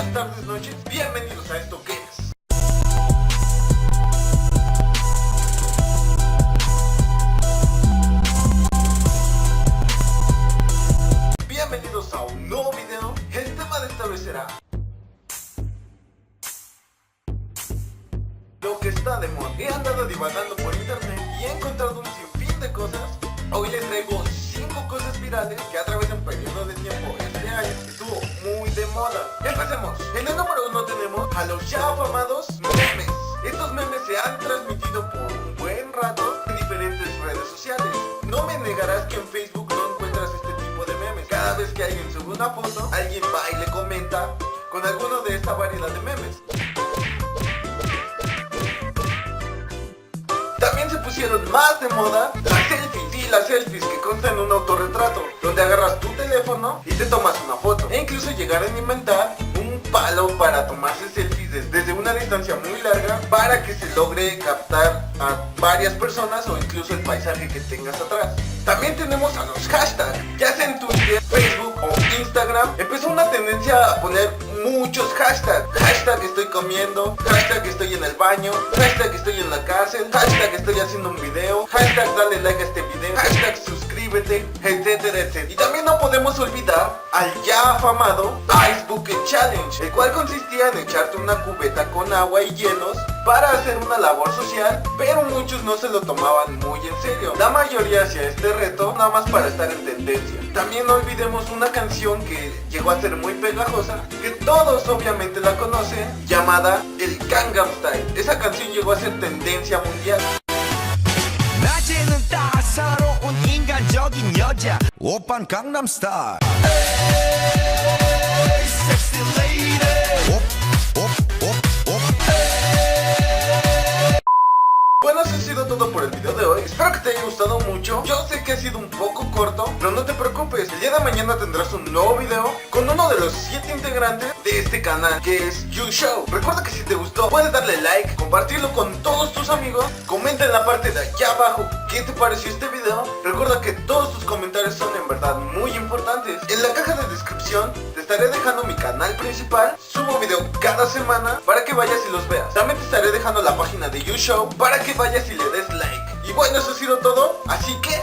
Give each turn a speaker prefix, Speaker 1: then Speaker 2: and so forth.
Speaker 1: días, tardes, noches, bienvenidos a esto que es bienvenidos a un nuevo video. El tema de esta vez será lo que está de moda. He andado divagando por internet y he encontrado un sinfín de cosas. Hoy les traigo 5 cosas virales que a través de un periodo de tiempo este año estuvo muy de moda. Empecemos. En el número 1 tenemos a los ya afamados memes. Estos memes se han transmitido por un buen rato en diferentes redes sociales. No me negarás que en Facebook no encuentras este tipo de memes. Cada vez que alguien sube una foto, alguien va y le comenta con alguno de esta variedad de memes. También se pusieron más de moda las selfies. Sí, las selfies que constan en un autorretrato, donde agarras tu teléfono y te tomas una foto. E incluso llegaron a inventar un palo para tomarse selfies desde una distancia muy larga para que se logre captar a varias personas o incluso el paisaje que tengas atrás. También tenemos a los hashtags, ya sea en Twitter, Facebook o Instagram. Empezó una tendencia a poner muchos hashtags. Hashtag estoy comiendo, hashtag estoy en el baño, hashtag estoy en la cárcel, hashtag estoy haciendo un video, hashtag dale like a este video, hashtag suscríbete, etcétera, etcétera. Y también no podemos olvidar al ya afamado Ice Bucket Challenge, el cual consistía en echarte una cubeta con agua y hielos para hacer una labor social, pero muchos no se lo tomaban muy en serio. La mayoría hacía este reto nada más para estar en tendencia. También no olvidemos una canción que llegó a ser muy pegajosa, que todos obviamente la conocen, llamada el Gangnam Style. Esa canción llegó a ser tendencia mundial.
Speaker 2: 낮에는 따사로운 인간적인 여자 오빤 강남스타일 Hey, sexy lady
Speaker 1: Bueno, eso ha sido todo por el video de hoy. Espero que te haya gustado mucho. Yo sé que ha sido un poco corto, pero no te preocupes. El día de mañana tendrás un nuevo video con uno de los 7 integrantes de este canal, que es YouShow. Recuerda que si te gustó, puedes darle like, compartirlo con todos tus amigos. Comenta en la parte de allá abajo qué te pareció este video. Recuerda que todos tus comentarios son en verdad muy importantes. En la caja de descripción te estaré dejando mi canal principal. Subo video cada semana para que vayas y los veas. También te estaré dejando la página de YouShow para que vayas y le des like. Y bueno, eso ha sido todo, así que